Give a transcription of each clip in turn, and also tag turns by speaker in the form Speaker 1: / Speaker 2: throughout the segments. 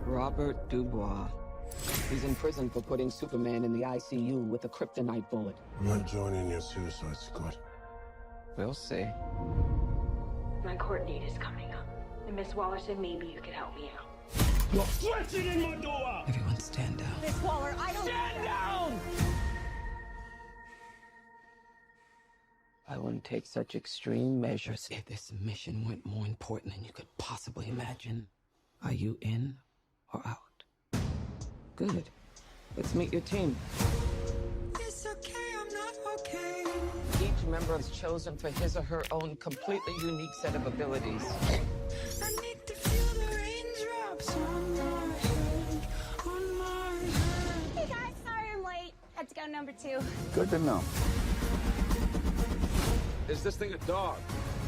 Speaker 1: Robert Dubois. He's in prison for putting Superman in the ICU with a kryptonite bullet.
Speaker 2: I'm not joining your suicide squad.
Speaker 1: We'll see.
Speaker 3: My court date is coming up. And Miss Waller said maybe you could help me out.
Speaker 2: You're flexing in my door!
Speaker 1: Everyone stand down.
Speaker 3: Miss Waller, I don't...
Speaker 2: Stand down!
Speaker 1: I wouldn't take such extreme measures if this mission went more important than you could possibly imagine. Are you in or out? Good. Let's meet your team.
Speaker 4: It's okay, I'm not okay.
Speaker 1: Each member is chosen for his or her own completely unique set of abilities.
Speaker 4: I need to feel the raindrops on my head, on my head.
Speaker 5: Hey guys, sorry I'm late. Had to go number 2.
Speaker 6: Good to know.
Speaker 7: Is this thing a dog?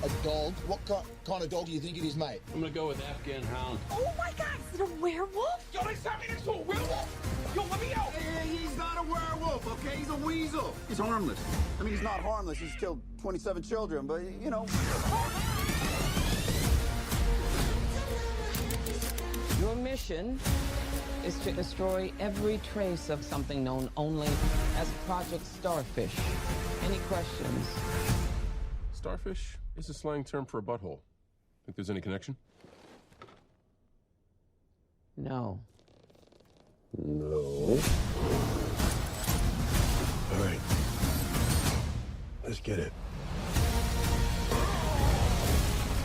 Speaker 8: A dog? What kind of dog do you think it is, mate?
Speaker 7: I'm gonna go with Afghan hound.
Speaker 5: Oh my god, is it a werewolf?
Speaker 2: Yo, they sent me next to a werewolf! Yo, let me out!
Speaker 6: Hey, he's not a werewolf, okay? He's a weasel. He's harmless. I mean, he's not harmless. He's killed 27 children, but, you know.
Speaker 1: Your mission is to destroy every trace of something known only as Project Starfish. Any questions?
Speaker 9: Starfish is a slang term for a butthole. Think there's any connection?
Speaker 1: No.
Speaker 2: No. All right. Let's get it.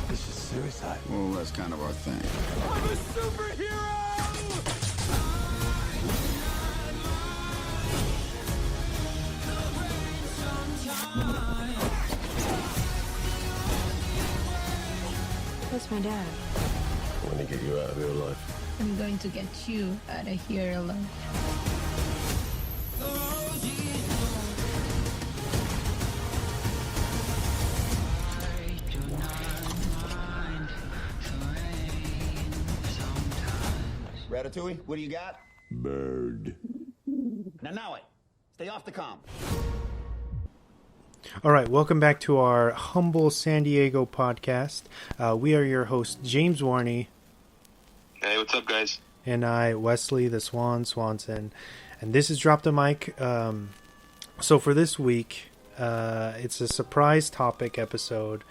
Speaker 2: This is suicide.
Speaker 6: Well, that's kind of our thing.
Speaker 2: I'm a superhero!
Speaker 3: Where's my dad?
Speaker 2: I'm gonna get you out of real life.
Speaker 5: I'm going to get you out of here alone.
Speaker 6: Ratatouille, what do you got?
Speaker 2: Bird.
Speaker 6: Now it. Stay off the comm.
Speaker 10: All right, welcome back to our humble San Diego podcast. We are your hosts, James Warney.
Speaker 11: Hey, what's up, guys?
Speaker 10: And I, Wesley the Swanson. And this is Drop the Mic. So for this week, it's a surprise topic episode,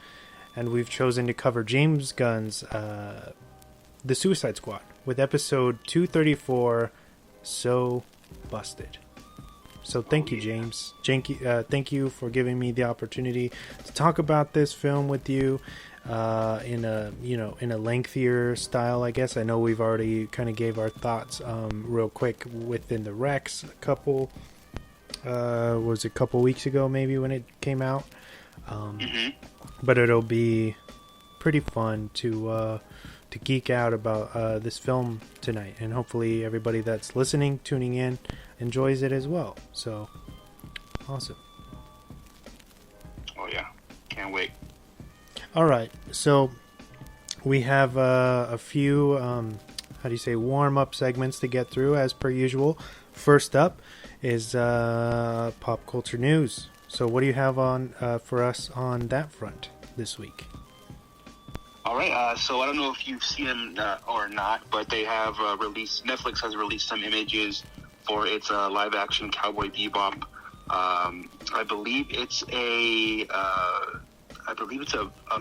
Speaker 10: and we've chosen to cover James Gunn's The Suicide Squad with episode 234, So Busted. So thank you, James. Thank you for giving me the opportunity to talk about this film with you in a lengthier style, I guess. I know we've already kind of gave our thoughts real quick within the Rex a couple weeks ago maybe when it came out. But it'll be pretty fun to geek out about this film tonight, and hopefully everybody that's listening, tuning in, enjoys it as well. So awesome.
Speaker 11: Oh yeah, can't wait.
Speaker 10: All right, so we have a few warm-up segments to get through as per usual. First up is pop culture news. So what do you have on for us on that front this week?
Speaker 11: All right, so I don't know if you've seen them or not, but they have Netflix has released some images for its live-action Cowboy Bebop. I believe it's a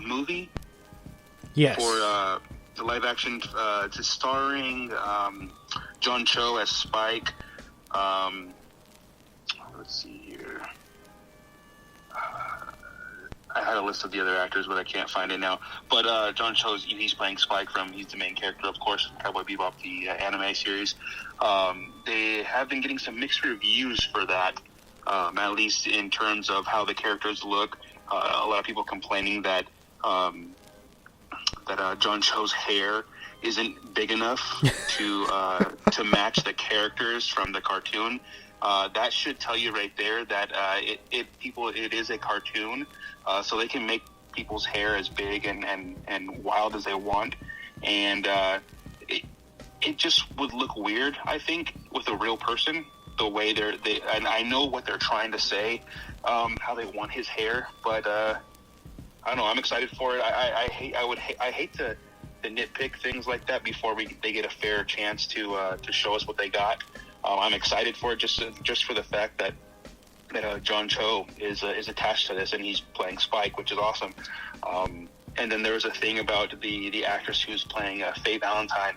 Speaker 11: movie.
Speaker 10: Yes.
Speaker 11: For the live-action, it's starring John Cho as Spike. Let's see here. I had a list of the other actors, but I can't find it now. But John Cho's, he's playing Spike he's the main character, of course, from Cowboy Bebop, the anime series. They have been getting some mixed reviews for that, at least in terms of how the characters look. A lot of people complaining that John Cho's hair isn't big enough to match the characters from the cartoon. That should tell you right there that it is a cartoon, so they can make people's hair as big and wild as they want, and it just would look weird, I think, with a real person. The way and I know what they're trying to say, how they want his hair, but I don't know. I'm excited for it. I hate to nitpick things like that before they get a fair chance to show us what they got. I'm excited for it just for the fact that John Cho is attached to this, and he's playing Spike, which is awesome. And then there was a thing about the actress who's playing Faye Valentine.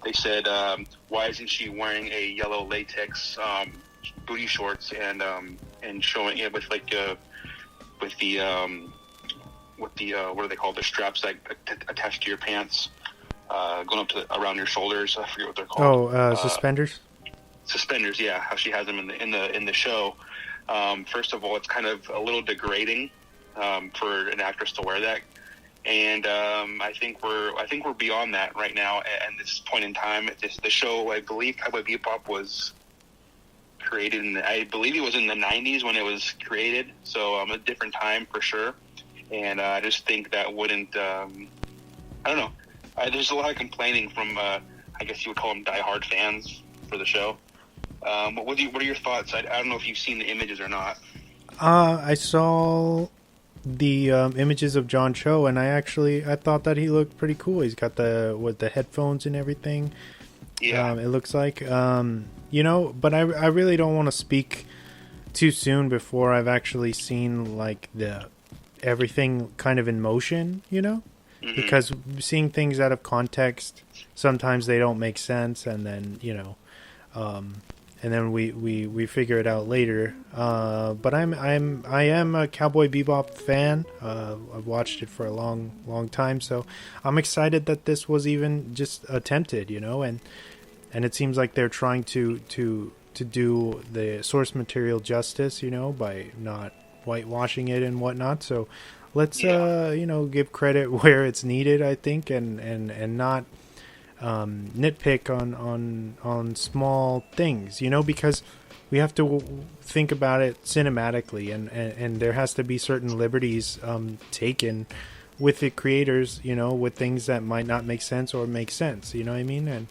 Speaker 11: They said, why isn't she wearing a yellow latex booty shorts and showing it with the what are they called? The straps that attach to your pants, going up to around your shoulders. I forget what they're called.
Speaker 10: Oh, suspenders.
Speaker 11: Suspenders, yeah. How she has them in the show. First of all, it's kind of a little degrading for an actress to wear that, and I think we're beyond that right now. At this point in time, the show, I believe, Cowboy Bebop was created I believe it was in the 90s when it was created, so a different time for sure. And I just think that wouldn't. I don't know. There's a lot of complaining from, I guess you would call them diehard fans for the show. What are your thoughts? I don't know if you've seen the images or not.
Speaker 10: I saw the images of John Cho, and I thought that he looked pretty cool. He's got the headphones and everything.
Speaker 11: Yeah.
Speaker 10: It looks like, but I really don't want to speak too soon before I've actually seen like everything kind of in motion, mm-hmm. because seeing things out of context, sometimes they don't make sense, and then and then we figure it out later. But I am a Cowboy Bebop fan. I've watched it for a long time, so I'm excited that this was even just attempted, and it seems like they're trying to do the source material justice, by not whitewashing it and whatnot. So let's give credit where it's needed, I think, and not nitpick on small things, because we have to think about it cinematically, and there has to be certain liberties taken with the creators, with things that might not make sense or make sense, you know what I mean? And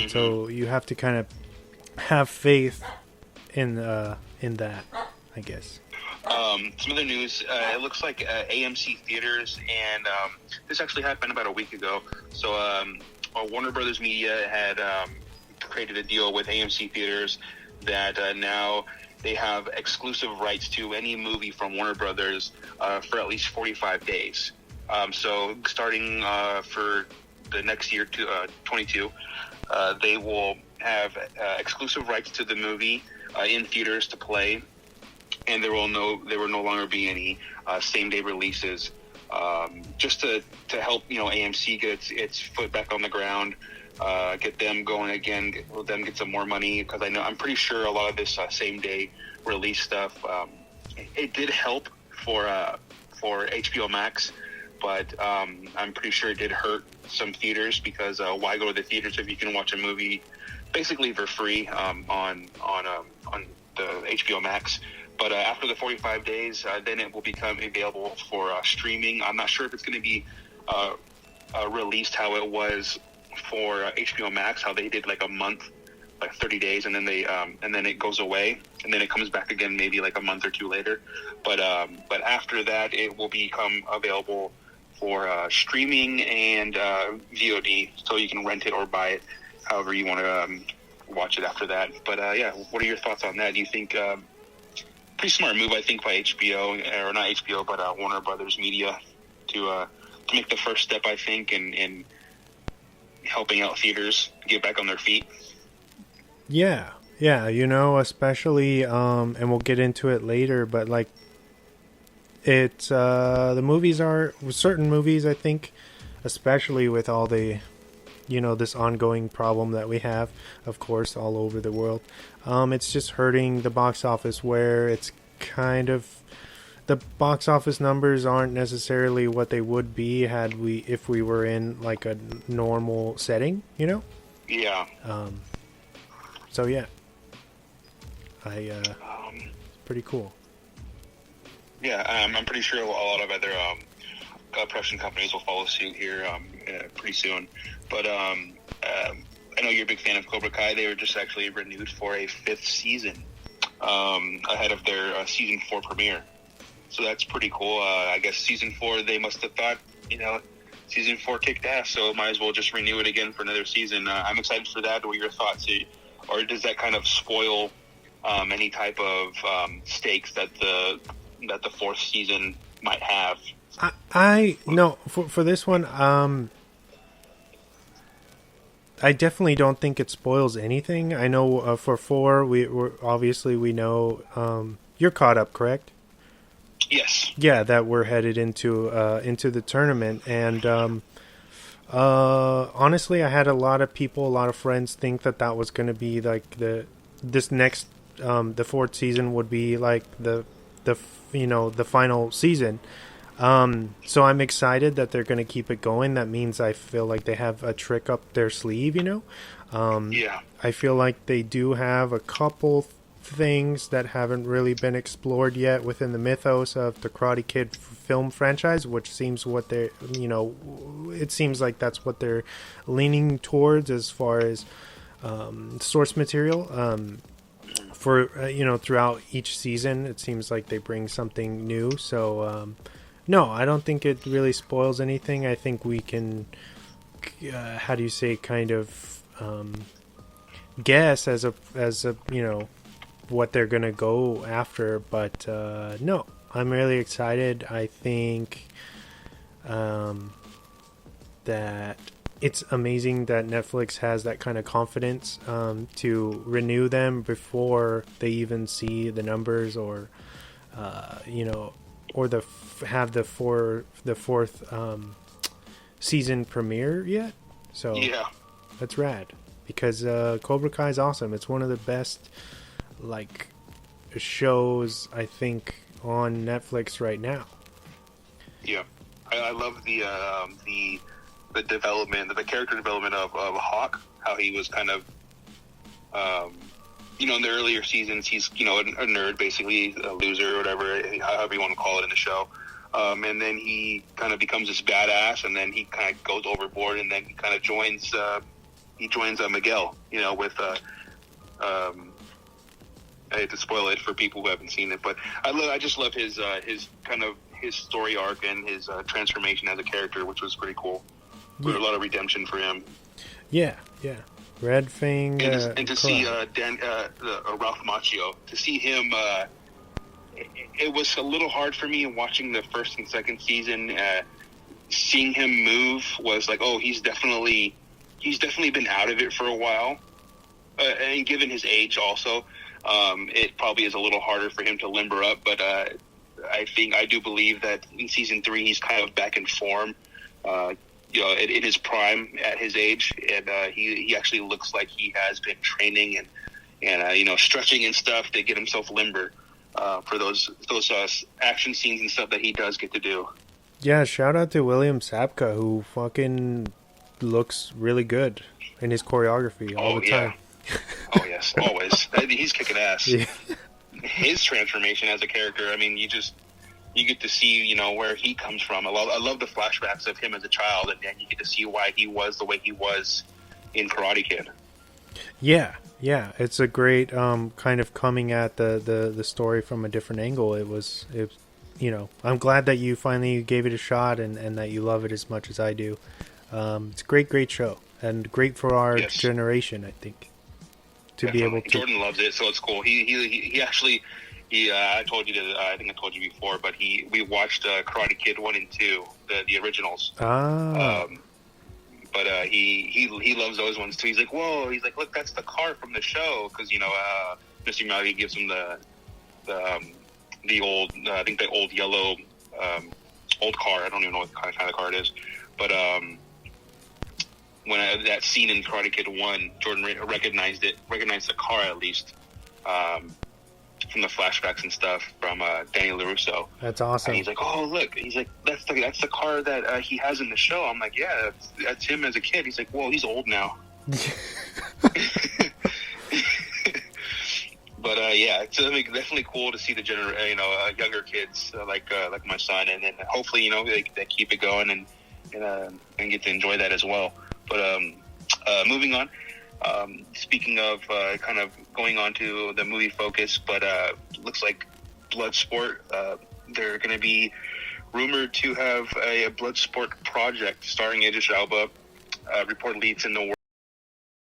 Speaker 10: so you have to kind of have faith in that, I guess.
Speaker 11: Some other news, it looks like AMC Theaters, and this actually happened about a week ago. So Warner Brothers Media had created a deal with AMC Theaters that now they have exclusive rights to any movie from Warner Brothers for at least 45 days. So starting for the next year, 22, they will have exclusive rights to the movie in theaters to play, and there will no longer be any same day releases. Just to help AMC get its foot back on the ground, get them going again, get some more money, because I'm pretty sure a lot of this same day release stuff it did help for HBO Max, but I'm pretty sure it did hurt some theaters, because why go to the theaters if you can watch a movie basically for free on the HBO Max? But after the 45 days, then it will become available for streaming. I'm not sure if it's going to be released how it was for HBO Max, how they did like a month, like 30 days, and then then it goes away, and then it comes back again maybe like a month or two later. But after that, it will become available for streaming and VOD, so you can rent it or buy it however you want to watch it after that. But what are your thoughts on that? Do you think... pretty smart move, I think, by HBO, or not HBO, but Warner Brothers Media to make the first step, I think, in helping out theaters get back on their feet.
Speaker 10: Yeah, especially, and we'll get into it later, but like, it's the movies are certain movies, I think, especially with all the this ongoing problem that we have, of course, all over the world. It's just hurting the box office, where it's kind of, the box office numbers aren't necessarily what they would be if we were in like a normal setting, Yeah. So yeah, pretty cool.
Speaker 11: Yeah, I'm pretty sure a lot of other production companies will follow suit here pretty soon. But I know you're a big fan of Cobra Kai. They were just actually renewed for a 5th season ahead of their season 4 premiere. So that's pretty cool. I guess season 4, they must have thought, season 4 kicked ass, so might as well just renew it again for another season. I'm excited for that. What are your thoughts? Or does that kind of spoil any type of stakes that the 4th season might have?
Speaker 10: I no, for this one, I definitely don't think it spoils anything. I know for 4, we're obviously we know you're caught up, correct?
Speaker 11: Yes.
Speaker 10: Yeah, that we're headed into the tournament, and honestly, I had a lot of friends think that was going to be like the 4th season would be like the final season. So I'm excited that they're going to keep it going. That means I feel like they have a trick up their sleeve,
Speaker 11: Yeah.
Speaker 10: I feel like they do have a couple things that haven't really been explored yet within the mythos of the Karate Kid film franchise, which seems what they're, it seems like that's what they're leaning towards as far as source material. For throughout each season, it seems like they bring something new. So no, I don't think it really spoils anything. I think we can, kind of guess as a what they're gonna go after. But no, I'm really excited. I think that it's amazing that Netflix has that kind of confidence to renew them before they even see the numbers or have the 4th season premiere yet. So
Speaker 11: yeah,
Speaker 10: that's rad because Cobra Kai is awesome. It's one of the best shows I think on Netflix right now.
Speaker 11: Yeah, I love the development, the character development of Hawk. How he was kind of, in the earlier seasons, he's a nerd, basically a loser or whatever, however you want to call it in the show. And then he kind of becomes this badass, and then he kind of goes overboard, and then he kind of joins Miguel. With I hate to spoil it for people who haven't seen it, but I just love his story arc and his transformation as a character, which was pretty cool.
Speaker 10: Yeah.
Speaker 11: There's a lot of redemption for him.
Speaker 10: Yeah. Red Fang.
Speaker 11: And to see Ralph Macchio, to see him, it was a little hard for me watching the 1st and 2nd season. Seeing him move was like, oh, he's definitely been out of it for a while. And given his age also, it probably is a little harder for him to limber up. But I do believe that in season 3, he's kind of back in form. In his prime at his age, and he actually looks like he has been training and stretching and stuff to get himself limber for those action scenes and stuff that he does get to do.
Speaker 10: Yeah, shout out to William Sapka, who fucking looks really good in his choreography all the time.
Speaker 11: Oh yes, always. He's kicking ass.
Speaker 10: Yeah.
Speaker 11: His transformation as a character, I mean, you get to see, where he comes from. I love the flashbacks of him as a child, and then you get to see why he was the way he was in Karate Kid.
Speaker 10: Yeah, it's a great kind of coming at the story from a different angle. I'm glad that you finally gave it a shot and that you love it as much as I do. It's a great show and great for our generation, I think, to
Speaker 11: Definitely.
Speaker 10: Be able to.
Speaker 11: Jordan loves it, so it's cool. He actually. I told you I think I told you before, but we watched Karate Kid 1 and 2, the originals.
Speaker 10: Ah.
Speaker 11: But he loves those ones too. He's like, whoa! He's like, look, that's the car from the show, because Mr. Miyagi gives him the old I think the old yellow old car. I don't even know what kind of car it is, but when that scene in Karate Kid 1, Jordan recognized the car at least. From the flashbacks and stuff from Danny LaRusso.
Speaker 10: That's awesome.
Speaker 11: And he's like, oh, look. He's like, that's the car that he has in the show. I'm like, yeah, that's him as a kid. He's like, well, he's old now. But yeah, it's definitely cool to see the younger kids like my son, and then hopefully they keep it going and get to enjoy that as well. But moving on. Speaking of kind of going on to the movie focus, but looks like Bloodsport, they're going to be rumored to have a Bloodsport project starring Idris Elba. Reportedly, it's in the